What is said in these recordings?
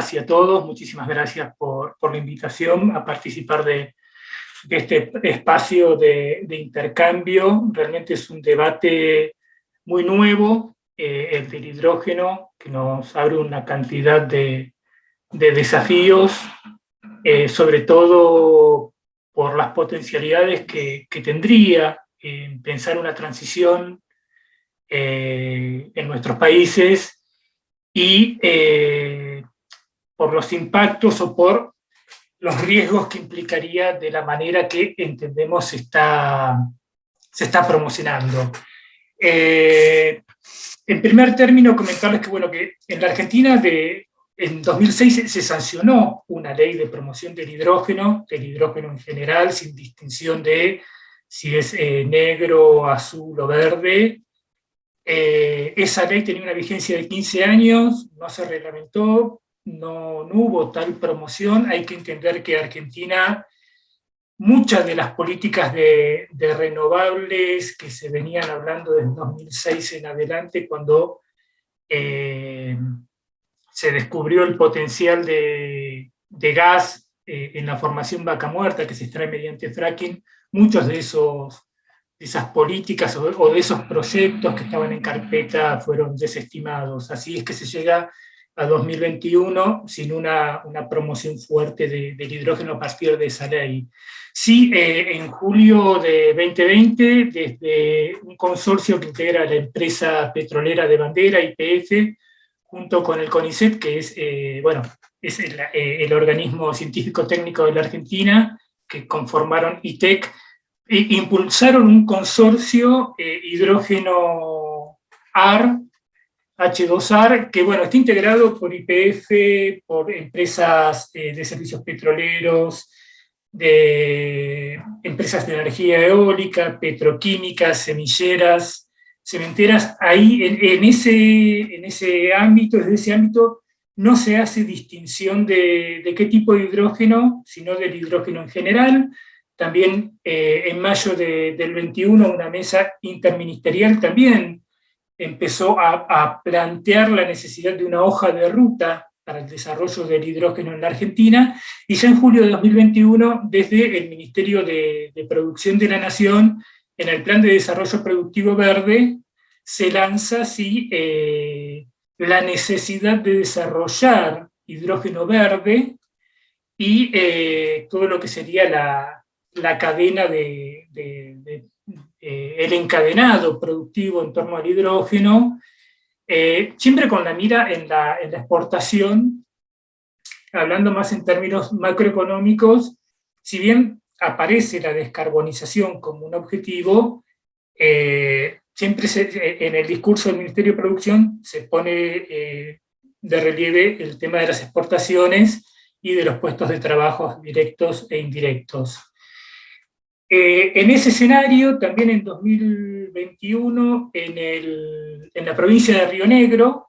todas y a todos. Muchísimas gracias por la invitación a participar de este espacio de intercambio. Realmente es un debate muy nuevo, el del hidrógeno, que nos abre una cantidad de desafíos, sobre todo por las potencialidades que tendría pensar una transición en nuestros países y por los impactos o por los riesgos que implicaría de la manera que entendemos se está promocionando. En primer término, comentarles que, bueno, que en la Argentina en 2006 se sancionó una ley de promoción del hidrógeno en general, sin distinción de si es negro, azul o verde. Esa ley tenía una vigencia de 15 años, no se reglamentó, no hubo tal promoción. Hay que entender que Argentina, muchas de las políticas de renovables que se venían hablando desde 2006 en adelante, cuando se descubrió el potencial de gas en la formación Vaca Muerta, que se extrae mediante fracking, muchos de esas políticas o de esos proyectos que estaban en carpeta fueron desestimados. Así es que se llega a 2021 sin una promoción fuerte del hidrógeno a partir de esa ley. Sí, en julio de 2020, desde un consorcio que integra la empresa petrolera de bandera, YPF, junto con el CONICET, que es, es el organismo científico-técnico de la Argentina, que conformaron ITEC, impulsaron un consorcio hidrógeno AR, H2AR, que bueno, está integrado por YPF, por empresas de servicios petroleros, de empresas de energía eólica, petroquímicas, semilleras, cementeras. Ahí, en ese ámbito, desde ese ámbito, no se hace distinción de qué tipo de hidrógeno, sino del hidrógeno en general. También en mayo del 21, una mesa interministerial también empezó a plantear la necesidad de una hoja de ruta para el desarrollo del hidrógeno en la Argentina, y ya en julio de 2021, desde el Ministerio de Producción de la Nación, en el Plan de Desarrollo Productivo Verde, se lanza la necesidad de desarrollar hidrógeno verde y todo lo que sería la cadena el encadenado productivo en torno al hidrógeno, siempre con la mira en la exportación, hablando más en términos macroeconómicos. Si bien aparece la descarbonización como un objetivo, siempre en el discurso del Ministerio de Producción se pone de relieve el tema de las exportaciones y de los puestos de trabajo directos e indirectos. En ese escenario, también en 2021, en la provincia de Río Negro,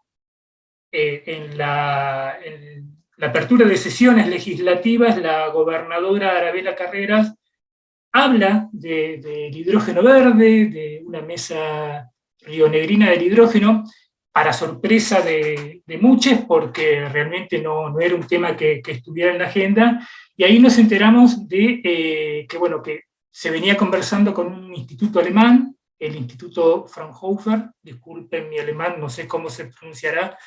en la apertura de sesiones legislativas, la gobernadora Arabela Carreras habla del hidrógeno verde, de una mesa rionegrina del hidrógeno, para sorpresa de muchos, porque realmente no era un tema que estuviera en la agenda, y ahí nos enteramos de que se venía conversando con un instituto alemán, el Instituto Fraunhofer. Disculpen mi alemán, no sé cómo se pronunciará,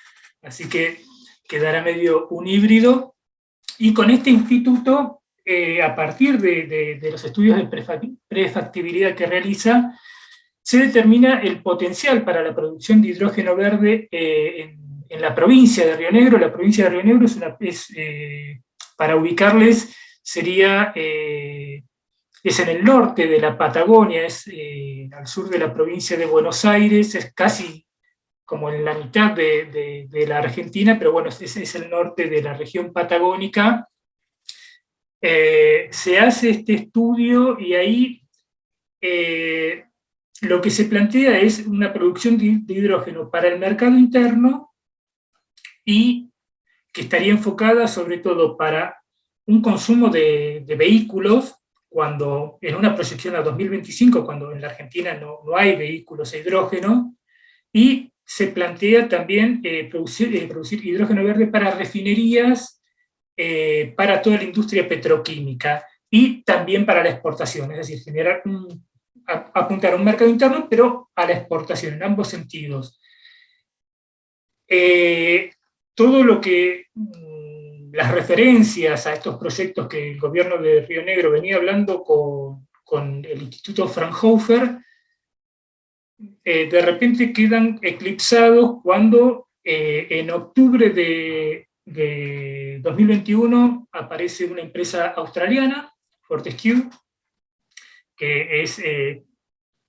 así que quedará medio un híbrido. Y con este instituto, a partir de los estudios de prefactibilidad que realiza, se determina el potencial para la producción de hidrógeno verde en la provincia de Río Negro. La provincia de Río Negro para ubicarles, es en el norte de la Patagonia, es al sur de la provincia de Buenos Aires, es casi como en la mitad de la Argentina, pero bueno, es el norte de la región patagónica. Se hace este estudio y ahí lo que se plantea es una producción de hidrógeno para el mercado interno y que estaría enfocada sobre todo para un consumo de vehículos, cuando en una proyección a 2025, cuando en la Argentina no hay vehículos a hidrógeno, y se plantea también producir hidrógeno verde para refinerías, para toda la industria petroquímica y también para la exportación, es decir, apuntar a un mercado interno, pero a la exportación, en ambos sentidos. Todo lo que las referencias a estos proyectos que el gobierno de Río Negro venía hablando con el Instituto Fraunhofer, de repente quedan eclipsados cuando en octubre de 2021 aparece una empresa australiana, Fortescue, que es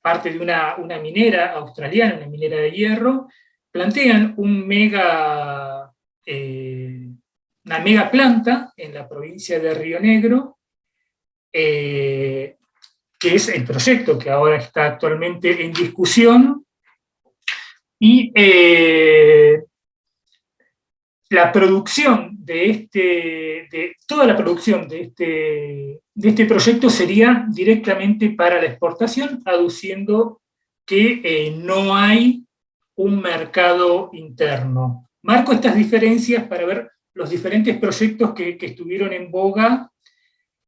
parte de una minera australiana, una minera de hierro. Plantean una mega planta en la provincia de Río Negro, que es el proyecto que ahora está actualmente en discusión, y la producción toda la producción de este proyecto sería directamente para la exportación, aduciendo que no hay un mercado interno. Marco estas diferencias para ver los diferentes proyectos que estuvieron en boga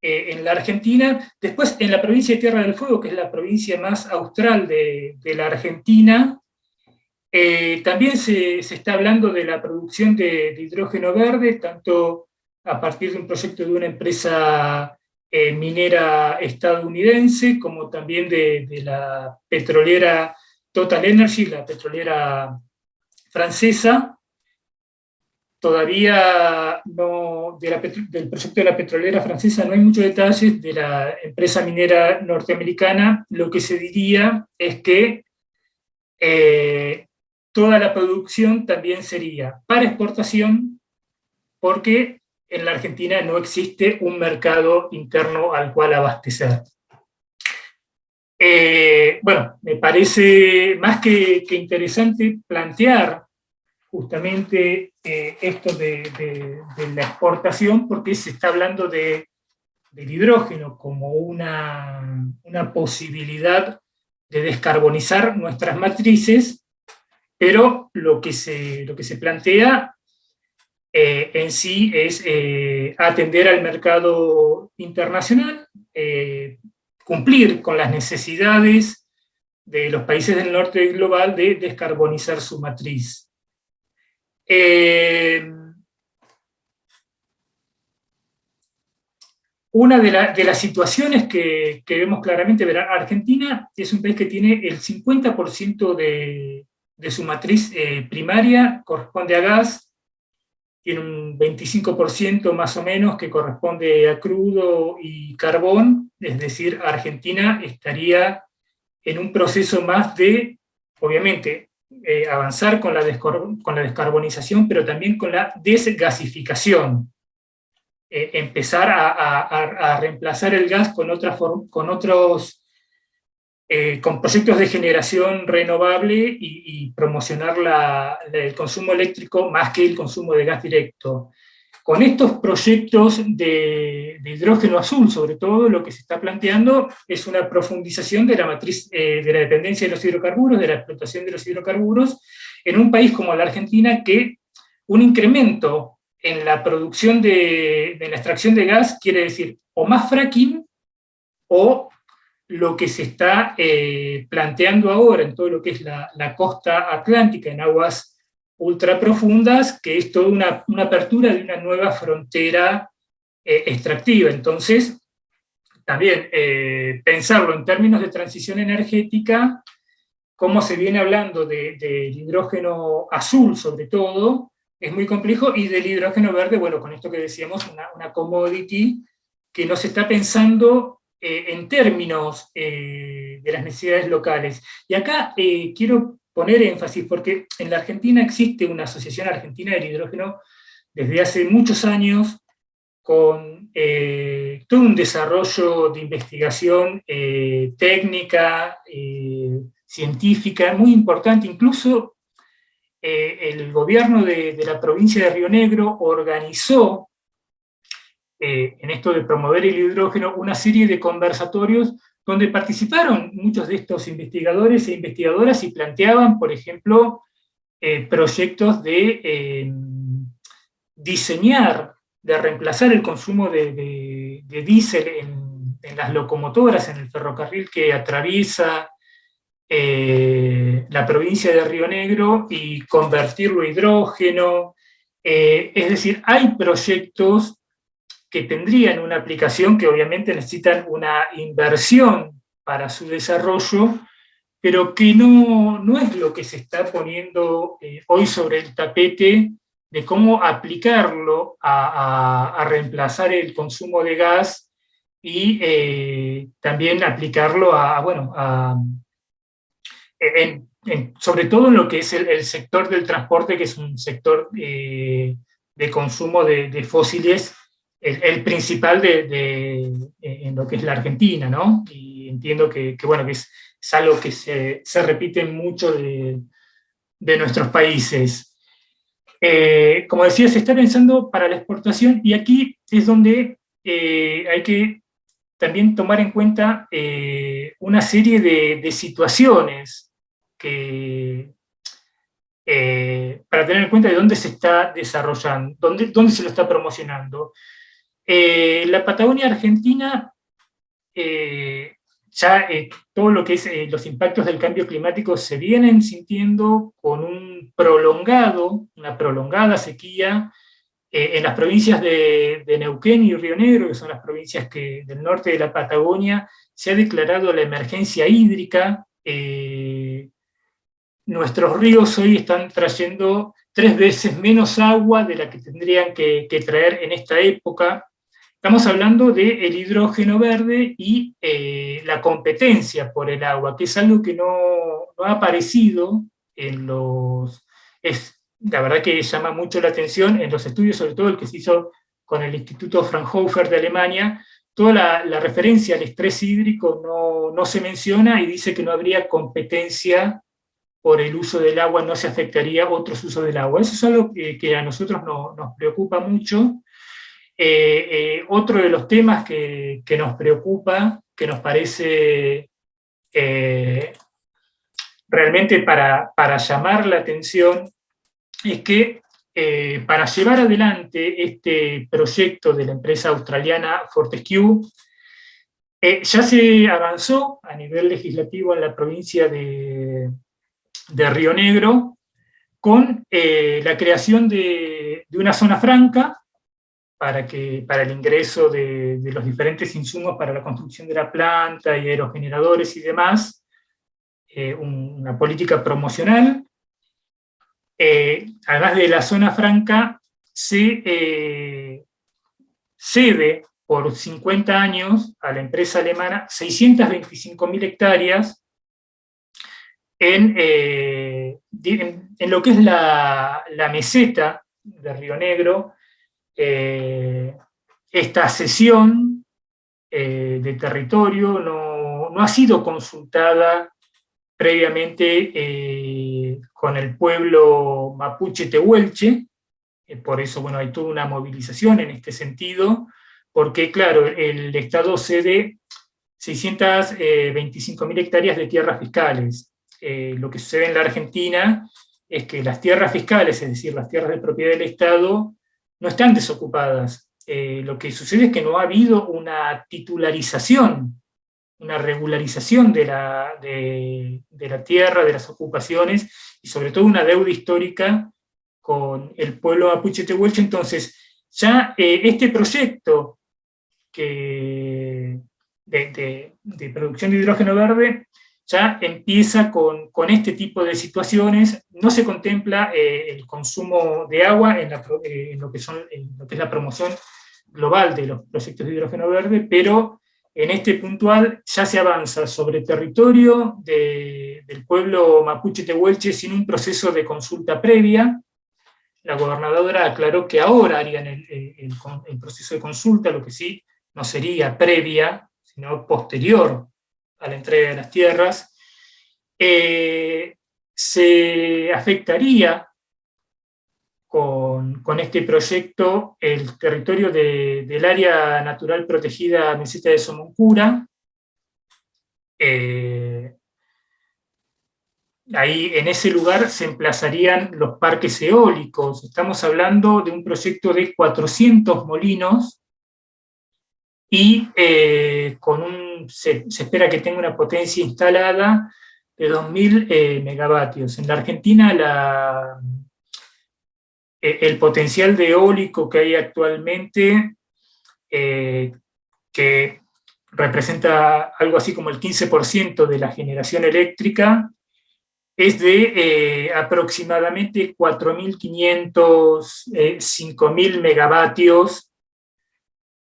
en la Argentina. Después, en la provincia de Tierra del Fuego, que es la provincia más austral de la Argentina, también se está hablando de la producción de hidrógeno verde, tanto a partir de un proyecto de una empresa minera estadounidense, como también de la petrolera Total Energy, la petrolera francesa. Todavía del proyecto de la petrolera francesa no hay muchos detalles. De la empresa minera norteamericana, lo que se diría es que toda la producción también sería para exportación, porque en la Argentina no existe un mercado interno al cual abastecer. Bueno, me parece más que interesante plantear justamente esto de la exportación, porque se está hablando del hidrógeno como una posibilidad de descarbonizar nuestras matrices, pero lo que se plantea en sí es atender al mercado internacional, cumplir con las necesidades de los países del norte global de descarbonizar su matriz. Una de las situaciones que vemos claramente, Argentina es un país que tiene el 50% de su matriz primaria corresponde a gas, tiene un 25% más o menos que corresponde a crudo y carbón, es decir, Argentina estaría en un proceso más de, obviamente, avanzar con la descarbonización, pero también con la desgasificación. Empezar a reemplazar el gas con proyectos de generación renovable y promocionar el consumo eléctrico más que el consumo de gas directo. Con estos proyectos de hidrógeno azul, sobre todo, lo que se está planteando es una profundización de la matriz de la dependencia de los hidrocarburos, de la explotación de los hidrocarburos, en un país como la Argentina, que un incremento en la producción de la extracción de gas quiere decir o más fracking, o lo que se está planteando ahora en todo lo que es la costa atlántica, en aguas ultraprofundas, que es toda una apertura de una nueva frontera extractiva. Entonces, también pensarlo en términos de transición energética, como se viene hablando del hidrógeno azul sobre todo, es muy complejo, y del hidrógeno verde, bueno, con esto que decíamos, una commodity que no se está pensando en términos de las necesidades locales. Y acá quiero poner énfasis, porque en la Argentina existe una Asociación Argentina del Hidrógeno desde hace muchos años, con todo un desarrollo de investigación técnica, científica, muy importante. Incluso el gobierno de la provincia de Río Negro organizó, en esto de promover el hidrógeno, una serie de conversatorios donde participaron muchos de estos investigadores e investigadoras y planteaban, por ejemplo, proyectos de diseñar, de reemplazar el consumo de diésel en las locomotoras, en el ferrocarril que atraviesa la provincia de Río Negro y convertirlo a hidrógeno. Es decir, hay proyectos que tendrían una aplicación que obviamente necesitan una inversión para su desarrollo, pero que no es lo que se está poniendo hoy sobre el tapete de cómo aplicarlo a reemplazar el consumo de gas y también aplicarlo sobre todo en lo que es el sector del transporte, que es un sector de consumo de fósiles, el principal en lo que es la Argentina, ¿no? Y entiendo bueno, que es algo que se repite mucho de nuestros países. Como decía, se está pensando para la exportación, y aquí es donde hay que también tomar en cuenta una serie de situaciones que, para tener en cuenta de dónde se está desarrollando, dónde se lo está promocionando. La Patagonia Argentina, ya todo lo que es los impactos del cambio climático se vienen sintiendo con una prolongada sequía en las provincias de Neuquén y Río Negro, que son las provincias del norte de la Patagonia. Se ha declarado la emergencia hídrica. Nuestros ríos hoy están trayendo 3 veces menos agua de la que tendrían que traer en esta época. Estamos hablando del hidrógeno verde y la competencia por el agua, que es algo que no ha aparecido en los... La verdad que llama mucho la atención en los estudios, sobre todo el que se hizo con el Instituto Fraunhofer de Alemania. Toda la referencia al estrés hídrico no se menciona, y dice que no habría competencia por el uso del agua, no se afectaría otros usos del agua. Eso es algo que a nosotros nos preocupa mucho. Otro de los temas que nos preocupa, que nos parece realmente para llamar la atención, es que para llevar adelante este proyecto de la empresa australiana Fortescue, ya se avanzó a nivel legislativo en la provincia de Río Negro con la creación de una zona franca para el ingreso de los diferentes insumos para la construcción de la planta y aerogeneradores y demás, una política promocional. Además de la zona franca, se cede por 50 años a la empresa alemana 625.000 hectáreas en lo que es la meseta de Río Negro. Esta cesión de territorio no ha sido consultada previamente con el pueblo mapuche tehuelche. Por eso, bueno, hay toda una movilización en este sentido, porque, claro, el Estado cede 625.000 hectáreas de tierras fiscales. Lo que sucede en la Argentina es que las tierras fiscales, es decir, las tierras de propiedad del Estado, no están desocupadas. Lo que sucede es que no ha habido una titularización, una regularización de la tierra, de las ocupaciones, y sobre todo una deuda histórica con el pueblo mapuche tehuelche. Entonces, ya este proyecto de producción de hidrógeno verde ya empieza con este tipo de situaciones. No se contempla el consumo de agua en lo que es la promoción global de los proyectos de hidrógeno verde, pero en este puntual ya se avanza sobre territorio del pueblo mapuche tehuelche sin un proceso de consulta previa. La gobernadora aclaró que ahora harían el proceso de consulta, lo que sí no sería previa, sino posterior a la entrega de las tierras. Se afectaría con este proyecto el territorio del área natural protegida Meseta de Somoncura. ahí en ese lugar se emplazarían los parques eólicos. Estamos hablando de un proyecto de 400 molinos y se espera que tenga una potencia instalada de 2.000 megavatios. En la Argentina el potencial de eólico que hay actualmente, que representa algo así como el 15% de la generación eléctrica, es de aproximadamente 4.500, 5.000 megavatios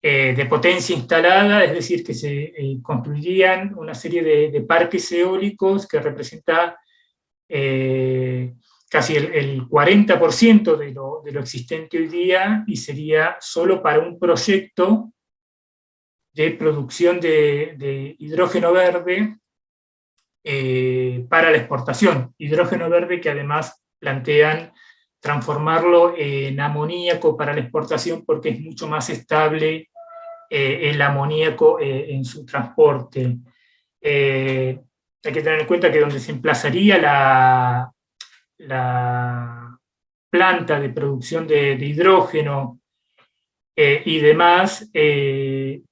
de potencia instalada, es decir, que se construirían una serie de parques eólicos que representa casi el 40% de lo existente hoy día, y sería solo para un proyecto de producción de hidrógeno verde para la exportación. Hidrógeno verde que además plantean transformarlo en amoníaco para la exportación porque es mucho más estable el amoníaco en su transporte. Hay que tener en cuenta que donde se emplazaría la planta de producción de hidrógeno y demás,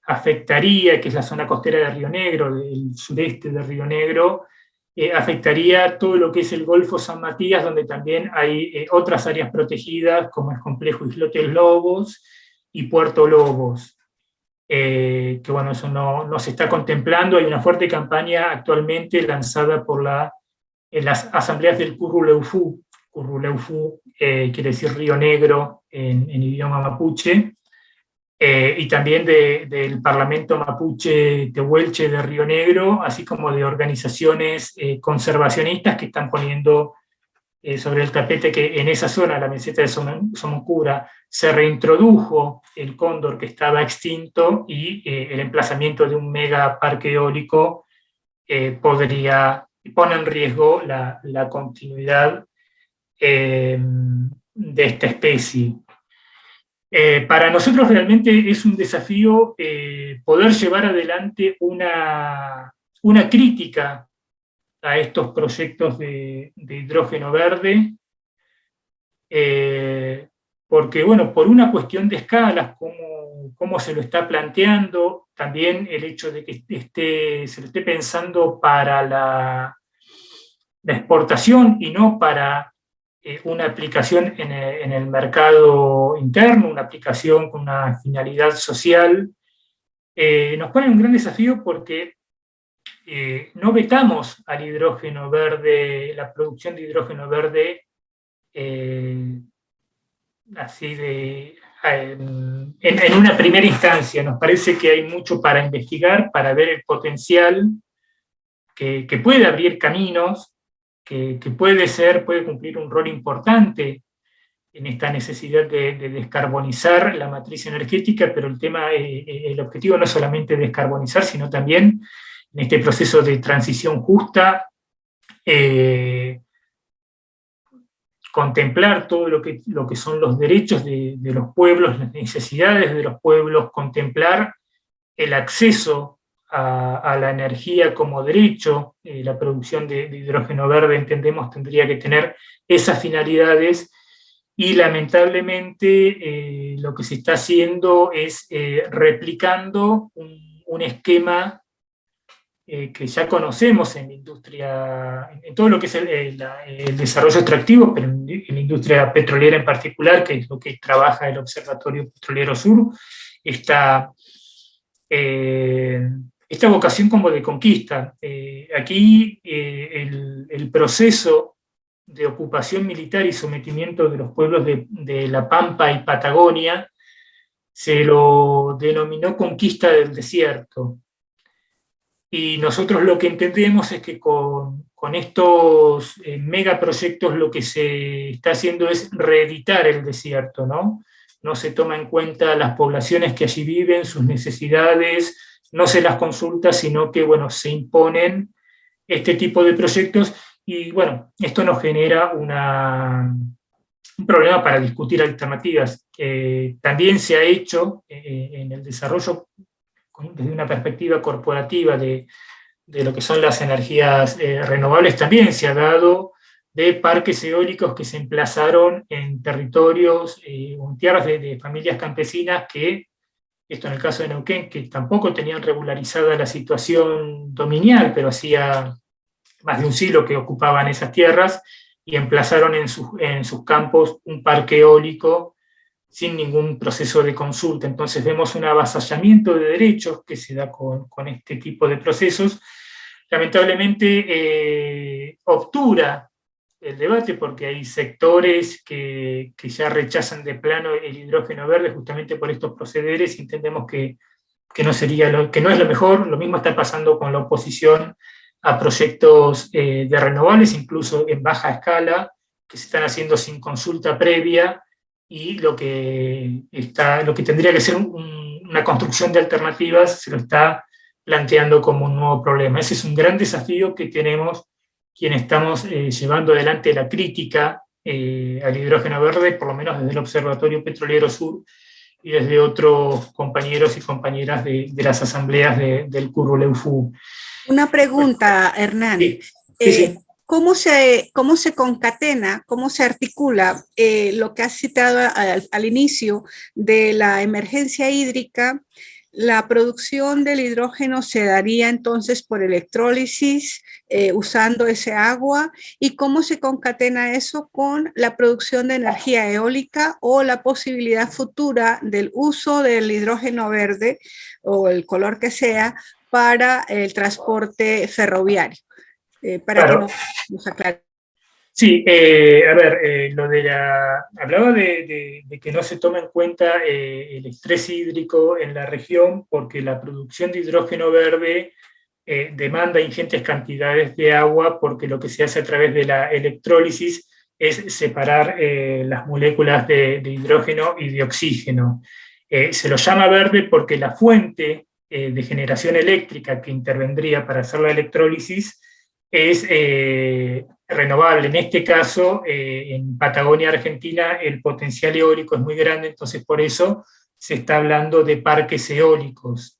afectaría, que es la zona costera de Río Negro, del sureste de Río Negro, afectaría todo lo que es el Golfo San Matías, donde también hay otras áreas protegidas, como el complejo Islotes Lobos y Puerto Lobos. Que bueno, eso no se está contemplando. Hay una fuerte campaña actualmente lanzada por en las asambleas del Curruleufú. Curruleufú quiere decir Río Negro en idioma mapuche, y también del Parlamento Mapuche Tehuelche de Río Negro, así como de organizaciones conservacionistas que están poniendo sobre el tapete que en esa zona, la meseta de Somoncura, se reintrodujo el cóndor que estaba extinto, y el emplazamiento de un mega parque eólico pone en riesgo la continuidad de esta especie. Para nosotros realmente es un desafío poder llevar adelante una crítica a estos proyectos de hidrógeno verde, porque, bueno, por una cuestión de escalas, cómo se lo está planteando, también el hecho de que se lo esté pensando para la exportación y no para una aplicación en el mercado interno, una aplicación con una finalidad social, nos pone un gran desafío porque no vetamos al hidrógeno verde, la producción de hidrógeno verde, así en una primera instancia. Nos parece que hay mucho para investigar, para ver el potencial que puede abrir caminos, que puede cumplir un rol importante en esta necesidad de descarbonizar la matriz energética, pero el objetivo no es solamente descarbonizar, sino también en este proceso de transición justa, contemplar todo lo que son los derechos de los pueblos, las necesidades de los pueblos, contemplar el acceso a la energía como derecho. La producción de hidrógeno verde, entendemos, tendría que tener esas finalidades, y lamentablemente lo que se está haciendo es replicando un esquema que ya conocemos en la industria, en todo lo que es el desarrollo extractivo, pero en la industria petrolera en particular, que es lo que trabaja el Observatorio Petrolero Sur, esta vocación como de conquista. Aquí el proceso de ocupación militar y sometimiento de los pueblos de La Pampa y Patagonia se lo denominó conquista del desierto. Y nosotros lo que entendemos es que con estos megaproyectos lo que se está haciendo es reeditar el desierto, ¿no? No se toma en cuenta las poblaciones que allí viven, sus necesidades, no se las consulta, sino que, bueno, se imponen este tipo de proyectos, y, bueno, esto nos genera un problema para discutir alternativas. También se ha hecho en el desarrollo, desde una perspectiva corporativa, de de lo que son las energías renovables también se ha dado de parques eólicos que se emplazaron en territorios o en tierras de familias campesinas que, esto en el caso de Neuquén, que tampoco tenían regularizada la situación dominial, pero hacía más de un siglo que ocupaban esas tierras, y emplazaron en sus campos un parque eólico sin ningún proceso de consulta. Entonces vemos un avasallamiento de derechos que se da con este tipo de procesos. Lamentablemente obtura el debate porque hay sectores que ya rechazan de plano el hidrógeno verde justamente por estos procederes, y entendemos que no sería que no es lo mejor. Lo mismo está pasando con la oposición a proyectos de renovables, incluso en baja escala, que se están haciendo sin consulta previa, y lo que tendría que ser una construcción de alternativas se lo está planteando como un nuevo problema. Ese es un gran desafío que tenemos quienes estamos llevando adelante la crítica al hidrógeno verde, por lo menos desde el Observatorio Petrolero Sur y desde otros compañeros y compañeras de las asambleas del CURRULEUFU. Una pregunta, Hernán. Sí, sí. ¿Cómo se concatena, cómo se articula lo que has citado al inicio de la emergencia hídrica? La producción del hidrógeno se daría entonces por electrólisis, usando ese agua, y cómo se concatena eso con la producción de energía eólica o la posibilidad futura del uso del hidrógeno verde o el color que sea para el transporte ferroviario. Para claro, que nos aclare. Sí, a ver, hablaba de que no se toma en cuenta el estrés hídrico en la región, porque la producción de hidrógeno verde demanda ingentes cantidades de agua, porque lo que se hace a través de la electrólisis es separar las moléculas de hidrógeno y de oxígeno. Se lo llama verde porque la fuente de generación eléctrica que intervendría para hacer la electrólisis es renovable. En este caso, en Patagonia, Argentina, el potencial eólico es muy grande, entonces por eso se está hablando de parques eólicos.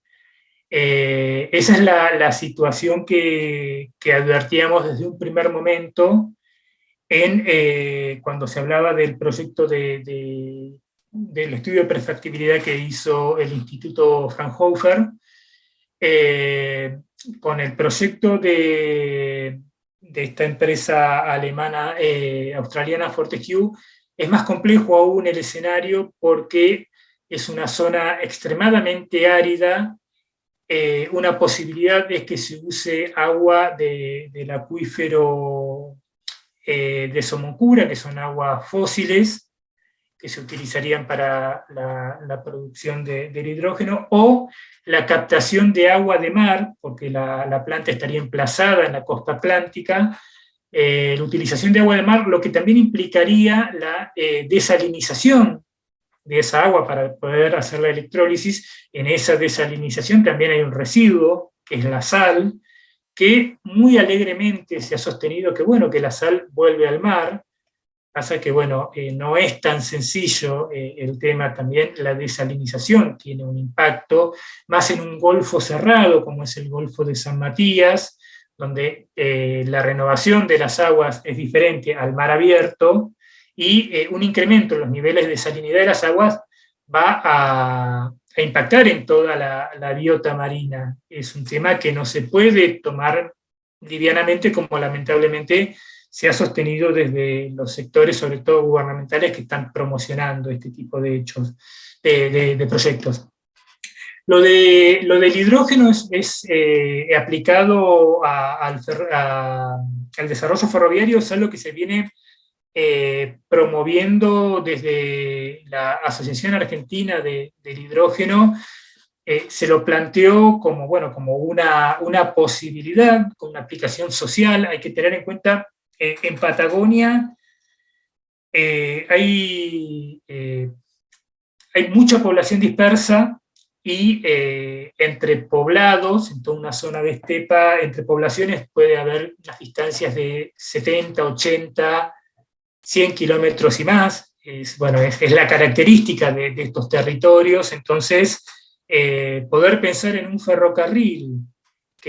Esa es la situación que advertíamos desde un primer momento cuando se hablaba del proyecto del estudio de prefactibilidad que hizo el Instituto Fraunhofer, con el proyecto de esta empresa alemana, australiana Fortescue. Es más complejo aún el escenario porque es una zona extremadamente árida. Una posibilidad es que se use agua del acuífero de Somoncura, que son aguas fósiles, que se utilizarían para la producción del hidrógeno, o la captación de agua de mar, porque la planta estaría emplazada en la costa atlántica. La utilización de agua de mar, lo que también implicaría la desalinización de esa agua para poder hacer la electrólisis. En esa desalinización también hay un residuo, que es la sal, que muy alegremente se ha sostenido que, bueno, que la sal vuelve al mar. Pasa que, bueno, no es tan sencillo el tema también. La desalinización tiene un impacto, más en un golfo cerrado, como es el Golfo de San Matías, donde la renovación de las aguas es diferente al mar abierto, y un incremento en los niveles de salinidad de las aguas va a impactar en toda la biota marina. Es un tema que no se puede tomar livianamente, como lamentablemente se ha sostenido desde los sectores, sobre todo gubernamentales, que están promocionando este tipo de hechos, de proyectos. Lo del hidrógeno es aplicado al desarrollo ferroviario, es algo que se viene promoviendo desde la Asociación Argentina del Hidrógeno. Se lo planteó como, bueno, como una posibilidad, con una aplicación social. Hay que tener en cuenta, en Patagonia hay mucha población dispersa, y entre poblados, en toda una zona de estepa, entre poblaciones puede haber unas distancias de 70, 80, 100 kilómetros y más. Es la característica de estos territorios. Entonces, poder pensar en un ferrocarril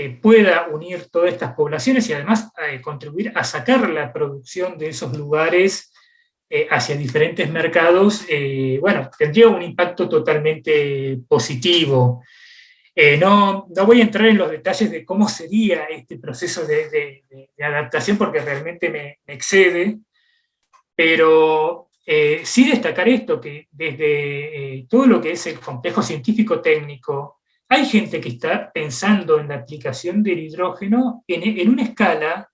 que pueda unir todas estas poblaciones y además contribuir a sacar la producción de esos lugares hacia diferentes mercados, bueno, tendría un impacto totalmente positivo. No voy a entrar en los detalles de cómo sería este proceso de adaptación porque realmente me excede, pero sí destacar esto, que desde todo lo que es el complejo científico-técnico, hay gente que está pensando en la aplicación del hidrógeno en una escala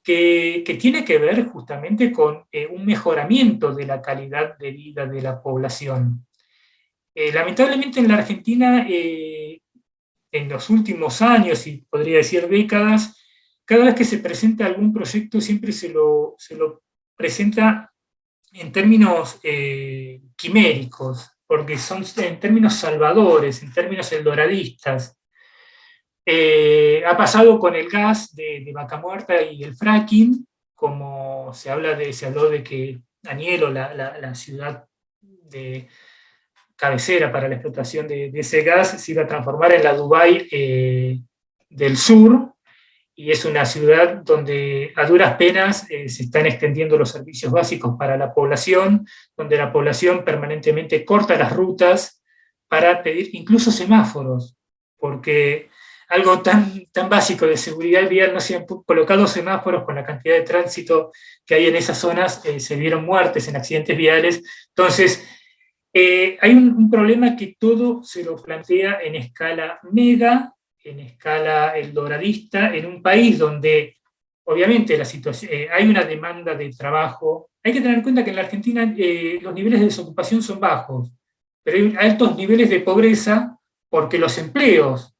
que tiene que ver justamente con un mejoramiento de la calidad de vida de la población. Lamentablemente en la Argentina, en los últimos años, y podría decir décadas, cada vez que se presenta algún proyecto siempre se lo presenta en términos quiméricos, porque son en términos salvadores, en términos eldoradistas. Ha pasado con el gas de Vaca Muerta y el fracking, como se habló de que Añelo, la ciudad de cabecera para la explotación de ese gas, se iba a transformar en la Dubái del sur, y es una ciudad donde a duras penas se están extendiendo los servicios básicos para la población, donde la población permanentemente corta las rutas para pedir incluso semáforos, porque algo tan básico de seguridad vial no se han colocado semáforos. Con la cantidad de tránsito que hay en esas zonas, se vieron muertes en accidentes viales. Entonces, hay un problema que todo se lo plantea en escala mega, en escala eldoradista, en un país donde obviamente la situación, hay una demanda de trabajo. Hay que tener en cuenta que en la Argentina los niveles de desocupación son bajos, pero hay altos niveles de pobreza porque los empleos,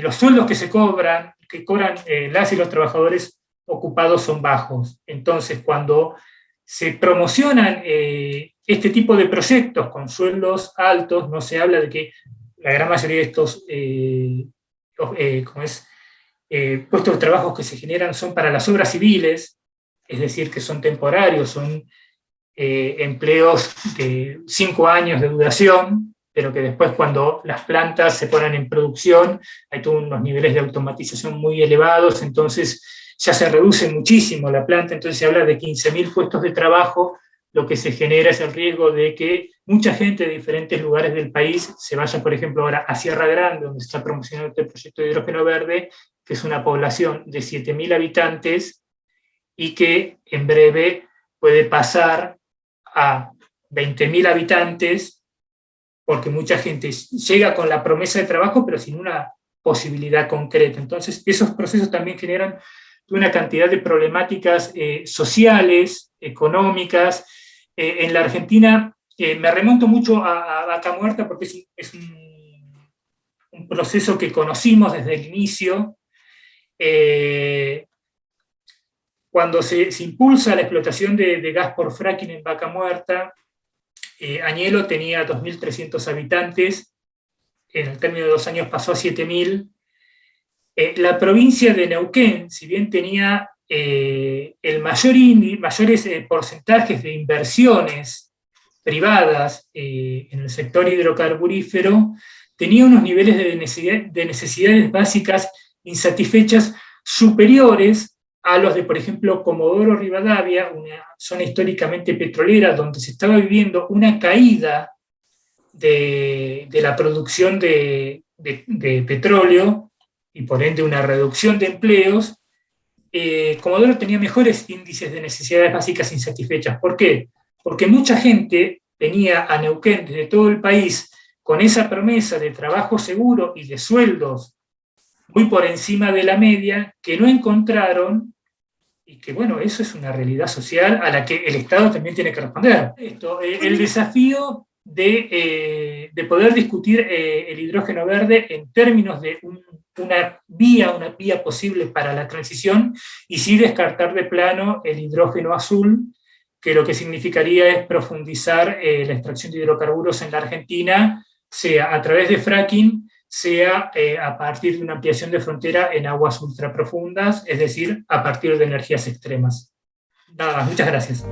los sueldos que cobran las y los trabajadores ocupados son bajos. Entonces, cuando se promocionan este tipo de proyectos con sueldos altos, no se habla de que la gran mayoría de estos puestos de trabajo que se generan son para las obras civiles, es decir, que son temporarios, son empleos de 5 años de duración, pero que después, cuando las plantas se ponen en producción, hay todos unos niveles de automatización muy elevados, entonces ya se reduce muchísimo la planta. Entonces se habla de 15.000 puestos de trabajo. Lo que se genera es el riesgo de que mucha gente de diferentes lugares del país se vaya, por ejemplo, ahora a Sierra Grande, donde se está promocionando este proyecto de hidrógeno verde, que es una población de 7.000 habitantes y que en breve puede pasar a 20.000 habitantes, porque mucha gente llega con la promesa de trabajo, pero sin una posibilidad concreta. Entonces, esos procesos también generan una cantidad de problemáticas sociales, económicas. En la Argentina, me remonto mucho a Vaca Muerta porque es un proceso que conocimos desde el inicio. Cuando se impulsa la explotación de gas por fracking en Vaca Muerta, Añelo tenía 2.300 habitantes, en el término de 2 años pasó a 7.000. La provincia de Neuquén, si bien tenía mayores porcentajes de inversiones privadas en el sector hidrocarburífero, tenía unos niveles de necesidades básicas insatisfechas superiores a los de, por ejemplo, Comodoro Rivadavia, una zona históricamente petrolera donde se estaba viviendo una caída de la producción de petróleo y por ende una reducción de empleos. Comodoro tenía mejores índices de necesidades básicas insatisfechas. ¿Por qué? Porque mucha gente venía a Neuquén desde todo el país con esa promesa de trabajo seguro y de sueldos muy por encima de la media, que no encontraron, y que, bueno, eso es una realidad social a la que el Estado también tiene que responder. El desafío de poder discutir el hidrógeno verde en términos de una vía posible para la transición, y sí descartar de plano el hidrógeno azul, que lo que significaría es profundizar la extracción de hidrocarburos en la Argentina, sea a través de fracking, sea a partir de una ampliación de frontera en aguas ultraprofundas, es decir, a partir de energías extremas. Nada más, muchas gracias.